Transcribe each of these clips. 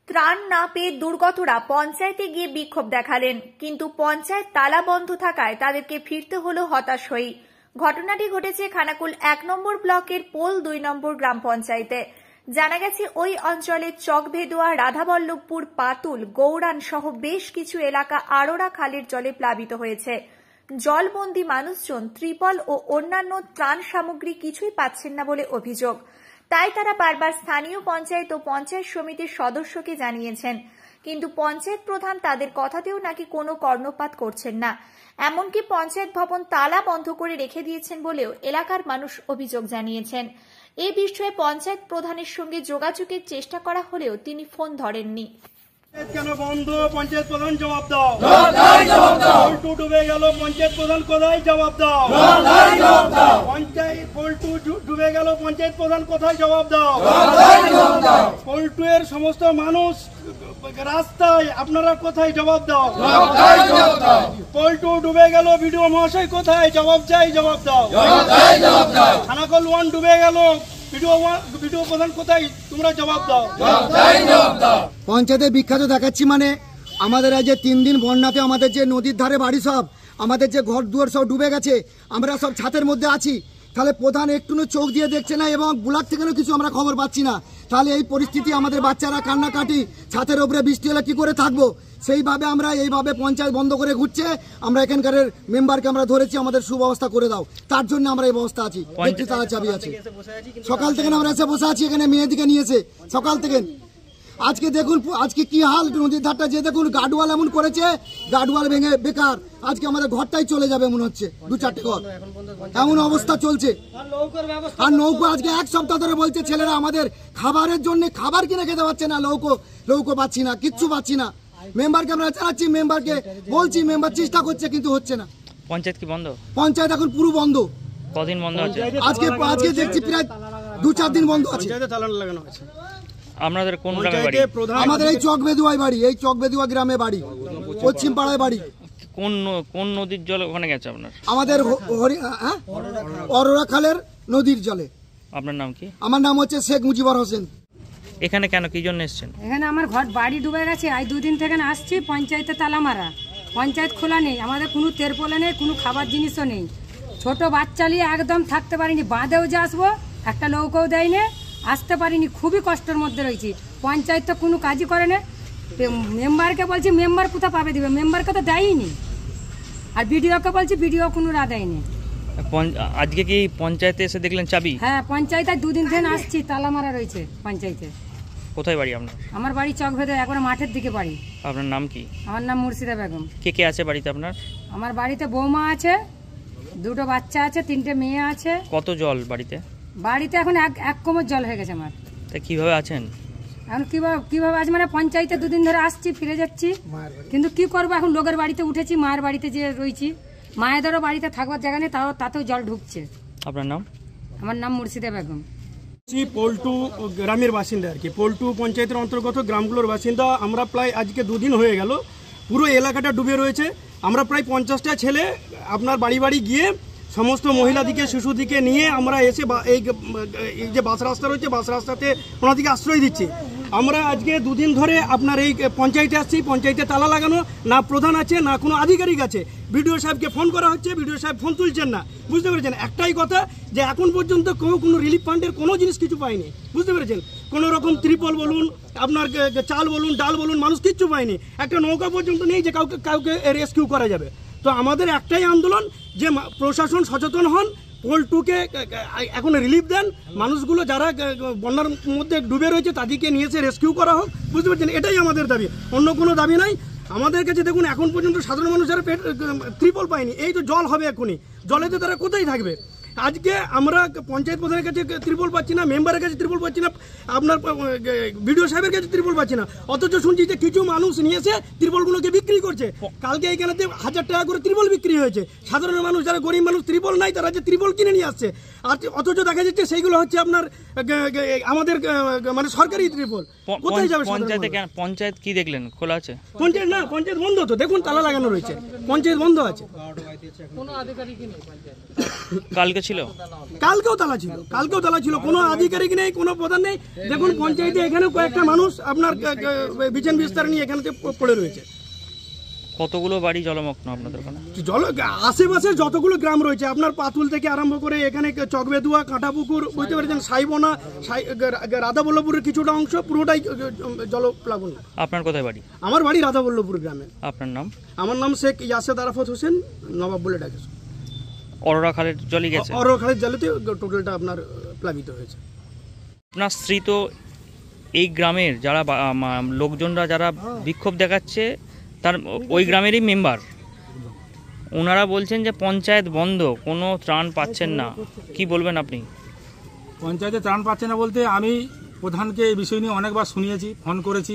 ত্রাণ না পেয়ে দুর্গতরা পঞ্চায়েতে গিয়ে বিক্ষোভ দেখালেন, কিন্তু পঞ্চায়েত তালা বন্ধ থাকায় তাদেরকে ফিরতে হলো হতাশ হয়ে। ঘটনাটি ঘটেছে খানাকুল 1 নম্বর ব্লকের পোল 2 নম্বর গ্রাম পঞ্চায়েতে। জানা গেছে ওই অঞ্চলে চকভেদুয়া, রাধাবল্লভপুর, পাতুল, গৌড়ান সহ বেশ কিছু এলাকা আড়োরা খালের জলে প্লাবিত হয়েছে। জলবন্দী মানুষজন ত্রিপল ও অন্যান্য ত্রাণ সামগ্রী কিছুই পাচ্ছেন না বলে অভিযোগ। তাই তারা বারবার স্থানীয় পঞ্চায়েত ও পঞ্চায়েত সমিতির সদস্যকে জানিয়েছেন, কিন্তু পঞ্চায়েত প্রধান তাদের কথাতেও নাকি কোনো কর্ণপাত করছেন না। এমনকি পঞ্চায়েত ভবন তালা বন্ধ করে রেখে দিয়েছেন বলেও এলাকার মানুষ অভিযোগ জানিয়েছেন। এ বিষয়ে পঞ্চায়েত প্রধানের সঙ্গে যোগাযোগের চেষ্টা করা হলেও তিনি ফোন ধরেননি। কেন বন্ধ? পঞ্চায়েত প্রধান জবাব দাও। পল্টু ডুবে গেল, পঞ্চায়েত প্রধান কোথায়? জবাব দাও। পঞ্চায়েত পল্টু ডুবে গেল, পঞ্চায়েত প্রধান কোথায়? জবাব দাও। পল্টু এর সমস্ত মানুষ রাস্তায়, আপনারা কোথায়? জবাব দাও। পল্টু ডুবে গেল, বিডিও মহাশয় কোথায়? জবাব চাই, জবাব দাও। খানাকুল 1 ডুবে গেল, ভিডিও প্রধান কোথায়? তোমরা জবাব দাও। পঞ্চায়েতে বিখ্যাত দেখাচ্ছি মানে আমাদের আজ 3 দিন বন্যাতে আমাদের যে নদীর ধারে বাড়ি সব, আমাদের যে ঘর দুয়ার সব ডুবে গেছে, আমরা সব ছাতের মধ্যে আছি। তাহলে প্রধান একটু চোখ দিয়ে দেখছে না এবং ব্লক থেকেও কিছু আমরা খবর পাচ্ছি না। তাহলে এই পরিস্থিতি, আমাদের বাচ্চারা কান্নাকাটি, ছাতের উপরে বৃষ্টি হলে কি করে থাকবো? সেইভাবে আমরা এইভাবে পঞ্চায়েত বন্ধ করে ঘুরছে। আমরা এখানকার মেম্বারকে আমরা ধরেছি, আমাদের সুব্যবস্থা করে দাও। তার জন্য আমরা এই ব্যবস্থা আছি। দেখছি তারা চাবি আছে, সকাল থেকে আমরা এসে বসে আছি এখানে। মেয়েদিকে নিয়েছে সকাল থেকে। আজকে দেখুন আজকে কি হাল নদীর ধারটা, যে দেখুন গার্ডওয়াল এমন করেছে, গার্ডওয়াল ভেঙে বেকার। আজকে আমাদের ঘরটাই চলে যাবে মনে হচ্ছে, 2-4টে ঘর এমন অবস্থা চলছে। আর নৌকো আজকে 1 সপ্তাহ ধরে বলছে ছেলেরা আমাদের খাবারের জন্য খাবার কিনে খেতে পারছে না, নৌকো পাচ্ছি না, কিচ্ছু পাচ্ছি না। মেম্বারকে আমরা জানাচ্ছি, মেম্বারকে বলছি, মেম্বার চেষ্টা করছে কিন্তু হচ্ছে না। পঞ্চায়েত কি বন্ধ? পঞ্চায়েত এখন পুরো বন্ধ। কদিন বন্ধ আছে? আজকে দেখছি প্রায় 2-4 দিন বন্ধ আছে। আপনাদের কোন গ্রামে বাড়ি? আমাদের এই চকবেদুয়ায় বাড়ি, এই চকবেদুয়া গ্রামে বাড়ি, পশ্চিম পাড়ায় বাড়ি। কোন নদীর জল ওখানে গেছে আপনার? আমাদের অরোরা খালের নদীর জলে। আপনার নাম কি? আমার নাম হচ্ছে শেখ মুজিবুর হোসেন। এখানে কেন, কি জন্য এসেছেন? এখানে আমার ঘর বাড়ি ডুবে গেছে, আজ 2 দিন থেকে আসছি। পঞ্চায়েতে তালা মারা, পঞ্চায়েত খোলা নেই, আমাদের কোনো তেরপলে নেই, কোনো খাবার জিনিসও নেই। ছোট বাচ্চা নিয়ে একদম থাকতে পারিনি। বাঁধেও যে আসবো, একটা নৌকাও দেয়নি, আসতে পারিনি। খুবই কষ্টের মধ্যে রয়েছি। পঞ্চায়েত তো কোনো কাজই করে না। মেম্বারকে বলছি, মেম্বার কোথা পাবে দিবে? মেম্বারকে তো দেয়নি। আর বিডিওকে বলছি, বিডিও কোনো রা দেয়নি। আজকে কি পঞ্চায়েতে এসে দেখলেন চাবি? হ্যাঁ, পঞ্চায়েতে 2 দিন থেকে আসছি, তালা মারা রয়েছে পঞ্চায়েতে। কোথায় বাড়ি আপনার? আমার বাড়ি চকভেদে, একবারে মাঠের দিকে বাড়ি। আপনার নাম কি? আমার নাম মুর্শিদা বেগম। কে কে আছে বাড়িতে আপনার? আমার বাড়িতে বৌমা আছে, 2টো বাচ্চা আছে, 3টে মেয়ে আছে। কত জল বাড়িতে? বাড়িতে এখন এক কোমর জল হয়ে গেছে আমার। তা কিভাবে আছেন এখন? কিভাবে আজ মানে পঞ্চায়েতে 2 দিন ধরে আসছি, ফিরে যাচ্ছি, কিন্তু কি করবো এখন? লোকের বাড়িতে উঠেছি, মায়ের বাড়িতে যে রয়েছি, মায়েদেরও বাড়িতে থাকবার জায়গা নেই, তাতেও জল ঢুকছে। আপনার নাম? আমার নাম মুর্শিদা বেগম। পল্টু গ্রামের বাসিন্দা আর কি, পল্টু পঞ্চায়েতের অন্তর্গত গ্রামগুলোর বাসিন্দা আমরা। প্রায় আজকে 2 দিন হয়ে গেল, পুরো এলাকাটা ডুবে রয়েছে। আমরা প্রায় 50টা ছেলে আপনার বাড়ি বাড়ি গিয়ে সমস্ত মহিলাদিকে, শিশুদিকে নিয়ে আমরা এসে এই যে বাস রাস্তা রয়েছে, বাস রাস্তাতে ওনাদিকে আশ্রয় দিচ্ছি। আমরা আজকে 2 দিন ধরে আপনার এই পঞ্চায়েতে আসছি। পঞ্চায়েতে তালা লাগানো, না প্রধান আছে, না কোনো আধিকারিক আছে। বিডিও সাহেবকে ফোন করা হচ্ছে, বিডিও সাহেব ফোন তুলছেন না। বুঝতে পেরেছেন? একটাই কথা, যে এখন পর্যন্ত কোনো রিলিফ ফান্ডের কোনো জিনিস কিছু পায়নি। বুঝতে পেরেছেন? কোনো রকম ত্রিপল বলুন, আপনার চাল বলুন, ডাল বলুন, মানুষ কিচ্ছু পায়নি। একটা নৌকা পর্যন্ত নেই যে কাউকে রেস্কিউ করা যাবে। তো আমাদের একটাই আন্দোলন, যে প্রশাসন সচেতন হন, পল্টুকে এখন রিলিফ দেন, মানুষগুলো যারা বন্যার মধ্যে ডুবে রয়েছে তাদেরকে নিয়ে এসে রেস্কিউ করা হোক। বুঝতে পারছেন? এটাই আমাদের দাবি, অন্য কোনো দাবি নাই আমাদের কাছে। দেখুন এখন পর্যন্ত সাধারণ মানুষ যারা ত্রিপল পায়নি, এই তো জল হবে এখনই, জলেতে তারা কোথায় থাকবে? আজকে আমরা পঞ্চায়েত প্রধানের কাছে ত্রিপল পাচ্ছি না, মেম্বারের কাছে ত্রিপল পাচ্ছি না, আপনার বিডিও সাহেবের কাছে ত্রিপল পাচ্ছি না। অথচ শুনছি যে কিছু মানুষ নিয়ে এসে ত্রিপলগুলোকে বিক্রি করছে। কালকে এইখানেতে 1000 টাকা করে ত্রিপল বিক্রি হয়েছে। সাধারণ মানুষ, যারা গরিব মানুষ, ত্রিপল নাই, তারা যে ত্রিপল কিনে নিয়ে আসছে। আর অথচ দেখা যাচ্ছে সেইগুলো হচ্ছে আপনার আমাদের মানে সরকারি ত্রিপল। কোথায় যাবে পঞ্চায়েতে? পঞ্চায়েত কি দেখলেন খোলা আছে? পঞ্চায়েত না, পঞ্চায়েত বন্ধ তো। দেখুন তালা লাগানো রয়েছে, পঞ্চায়েত বন্ধ আছে। কালকে ছিল? কালকেও তালা ছিল, কোনো আধিকারিক নেই, কোনো প্রধান নেই। দেখুন পঞ্চায়েতে এখানে কয়েকটা মানুষ আপনার বিছান বিস্তার নিয়ে এখানে পড়ে রয়েছে। কতগুলো বাড়ি জলমগ্ন আপনাদের ওখানে? আশেপাশে যতগুলো গ্রাম রয়েছে আপনার পাতুল থেকে আরম্ভ করে এখানে চকবেদুয়া, কাঁটাপুকুর, বুঝতে পেরেছেন, সাইবনা, রাধাবল্লভপুরের কিছুটা অংশ পুরোটাই জলপ্লাবন। আপনার কোথায় বাড়ি? আমার বাড়ি রাধাবল্লভপুর গ্রামে। আপনার নাম? আমার নাম শেখ ইয়াসেদ আরাফাত হোসেন, নবাব বলে ডাকে। অরোরা খালের জলই গেছে? অরোরা খালের জলেতে টোটালটা আপনার প্লাবিত হয়েছে। আপনার স্ত্রী তো এই গ্রামের যারা লোকজনরা যারা বিক্ষোভ দেখাচ্ছে তার ওই গ্রামেরই মেম্বার। ওনারা বলছেন যে পঞ্চায়েত বন্ধ, কোনো ত্রাণ পাচ্ছেন না, কি বলবেন আপনি? পঞ্চায়েতে ত্রাণ পাচ্ছে না বলতে আমি প্রধানকে এই বিষয় নিয়ে অনেকবার শুনিয়েছি, ফোন করেছি,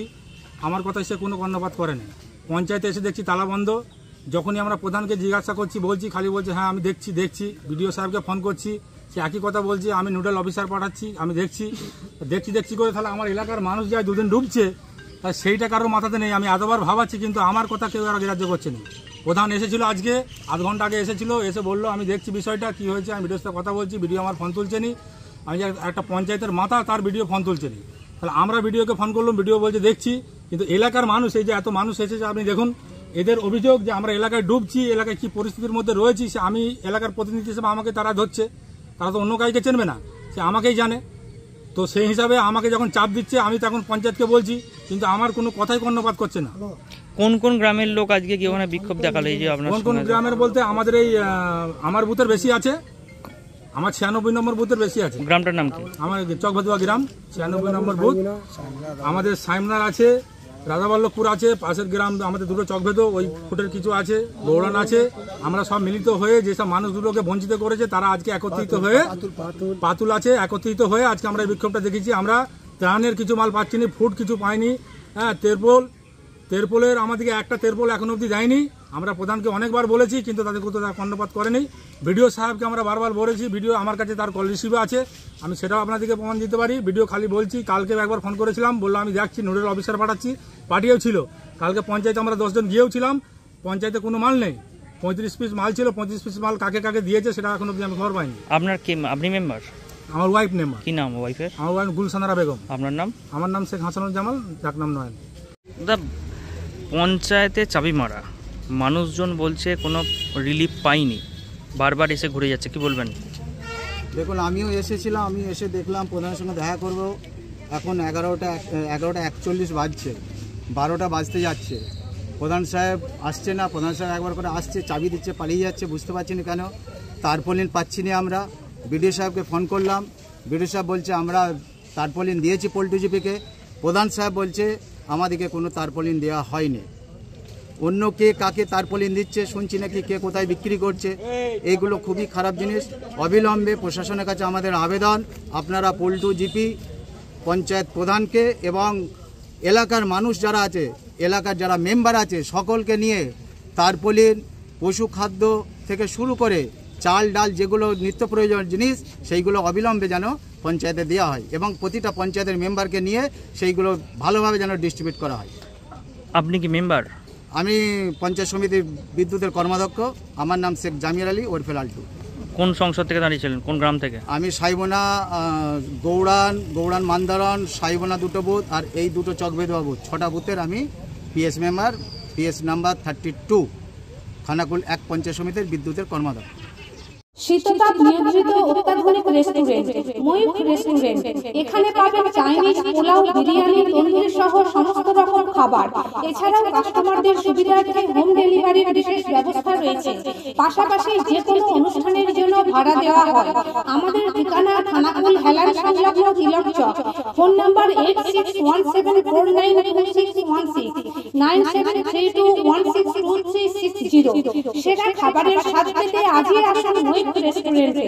আমার কথা সে কোনো কর্ণপাত করে না। পঞ্চায়েতে এসে দেখছি তালা বন্ধ। যখনই আমরা প্রধানকে জিজ্ঞাসা করছি, বলছি, খালি বলছে হ্যাঁ আমি দেখছি। বিডিও সাহেবকে ফোন করছি, সে একই কথা বলছে, আমি নোডাল অফিসার পাঠাচ্ছি, আমি দেখছি করে তাহলে আমার এলাকার মানুষ যায় দুদিন ডুবছে, তাই সেইটা কারোর মাথাতে নেই। আমি এতবার ভাবাচ্ছি কিন্তু আমার কথা কেউ আর গ্রাহ্য করছে না। প্রধান এসেছিল আজকে, আধ ঘন্টা আগে এসেছিল, এসে বললো আমি দেখছি বিষয়টা কি হয়েছে। আমি ভিডিওর সাথে কথা বলছি, ভিডিও আমার ফোন তুলছে নি। আমি যে একটা পঞ্চায়েতের মাথা, তার ভিডিও ফোন তুলছে নি। তাহলে আমরা ভিডিওকে ফোন করলাম, ভিডিও বলছে দেখছি, কিন্তু এলাকার মানুষ, এই যে এত মানুষ এসেছে আপনি দেখুন, এদের অভিযোগ যে আমরা এলাকায় ডুবছি, এলাকায় কি পরিস্থিতির মধ্যে রয়েছি সে আমি এলাকার প্রতিনিধি হিসেবে আমাকে তারা ধরছে। তারা তো অন্য কাউকে চেনবে না, সে আমাকেই জানে। তো সেই হিসাবে আমাকে যখন চাপ দিচ্ছে আমি তখন পঞ্চায়েতকে বলছি, কিন্তু আমার কোনো কথাই কর্ণপাত করছে না। কোন কোন গ্রামের লোক আজকে কি ওখানে বিক্ষোভ দেখালো? এই যে আপনার কোন গ্রামের বলতে আমাদের এই আমার বুথের বেশি আছে, আমার 96 নম্বর বুথের বেশি আছে। গ্রামটার নাম কি? আমার চকভেদুয়া গ্রাম, 96 নম্বর বুথ। আমাদের সাইমনার আছে, রাধাবল্লভপুর আছে, পাশের গ্রাম আমাদের দুটো চকভেদো, ওই ফুটের কিছু আছে, গৌড়ান আছে। আমরা সব মিলিত হয়ে যেসব মানুষগুলোকে বঞ্চিত করেছে তারা আজকে একত্রিত হয়ে, পাতুল আছে, একত্রিত হয়ে আজকে আমরা এই বিক্ষোভটা দেখেছি। আমরা ত্রাণের কিছু মাল পাচ্ছি না, ফুড কিছু পাইনি। হ্যাঁ, তেরপোলের আমাদেরকে একটা তেরপোল এখনো অবধি যায়নি। আমরা প্রধানকে অনেকবার বলেছি কিন্তু তাদের কোথাও কর্ণপাত করেনি। ভিডিও সাহেবকে আমরা বারবার বলেছি, ভিডিও আমার কাছে তার কল রিসিভও আছে, আমি সেটাও আপনাদেরকে প্রমাণ দিতে পারি। ভিডিও খালি বলছি, কালকে একবার ফোন করেছিলাম, বললো আমি যাচ্ছি, নোডাল অফিসার পাঠিয়েও ছিল। কালকে পঞ্চায়েতে আমরা 10 জন গিয়েও ছিলাম, পঞ্চায়েতে কোনো মাল নেই। 35 পিস মাল ছিল, 35 পিস মাল কাকে দিয়েছে সেটা এখন অবধি আমি খবর পাইনি। আপনার কি, আপনি মেম্বার? আমার ওয়াইফ মেম্বার। কি নাম ওয়াইফের? আমার ওয়াইফ গুলশানারা বেগম। আপনার নাম? আমার নাম শেখ হাসানুল জামাল, ডাক নাম নয়ন। পঞ্চায়েতে চাবি মারা, মানুষজন বলছে কোনো রিলিফ পাইনি, বারবার এসে ঘুরে যাচ্ছে, কি বলবেন? দেখুন, আমিও এসেছিলাম, আমি এসে দেখলাম প্রধানের সঙ্গে দেখা করব। এখন 11:41 বাজছে, 12টা বাজতে যাচ্ছে, প্রধান সাহেব আসছে না। প্রধান সাহেব একবার করে আসছে, চাবি দিচ্ছে, পালিয়ে যাচ্ছে, বুঝতে পারছি না কেন। তারপলিন পাচ্ছি না আমরা। বিডিও সাহেবকে ফোন করলাম, বিডিও সাহেব বলছে আমরা তারপলিন দিয়েছি পোল্ট্রি জিপিকে। প্রধান সাহেব বলছে আমাদেরকে কোনো তারপলিন দেওয়া হয়নি। অন্য কে কাকে তারপলিন দিচ্ছে শুনছি নাকি, কে কোথায় বিক্রি করছে, এইগুলো খুবই খারাপ জিনিস। অবিলম্বে প্রশাসনের কাছে আমাদের আবেদন, আপনারা পোল্ট্রি জিপি, পঞ্চায়েত প্রধানকে এবং এলাকার মানুষ যারা আছে, এলাকার যারা মেম্বার আছে সকলকে নিয়ে তারপলিন, পশু খাদ্য থেকে শুরু করে চাল ডাল যেগুলো নিত্য প্রয়োজন জিনিস সেইগুলো অবিলম্বে যেন পঞ্চায়েতে দেওয়া হয় এবং প্রতিটা পঞ্চায়েতের মেম্বারকে নিয়ে সেইগুলো ভালোভাবে যেন ডিস্ট্রিবিউট করা হয়। আপনি কি মেম্বার? আমি পঞ্চায়েত সমিতির বিদ্যুতের কর্মাধ্যক্ষ। আমার নাম শেখ জামির আলী ওরফে লালটু। কোন সংসদ থেকে দাঁড়িয়েছিলেন, কোন গ্রাম থেকে? আমি সাইবনা, গৌড়ান মান্দারণ, সাইবনা দুটো বুথ আর এই দুটো চকবেদুয়া বুথ, 6টা বুথের আমি PS member, PS number 32, Khanakul 1 panchayat সমিতির বিদ্যুতের কর্মাধ্যক্ষ। শীততাপ নিয়ন্ত্রিত অত্যাধুনিক রেস্টুরেন্ট ময়ূখ রেস্টুরেন্ট। এখানে পাবেন চাইনিজ, পোলাও, বিরিয়ানি, তন্দুরি সহ সমস্ত রকম খাবার। এছাড়াও কাস্টমারদের সুবিধার্থে হোম ডেলিভারির বিশেষ ব্যবস্থা রয়েছে। পাশাপাশি যে কোনো অনুষ্ঠানের জন্য ভাড়া দেওয়া হয়। আমাদের ঠিকানা খানাকুল হেলান সংলগ্ন তিলক চক। Phone number 8617492616, 9732162360। সেরা খাবারের স্বাদ পেতে আজই আসুন ময়ূখ রেস্টুরেন্টে।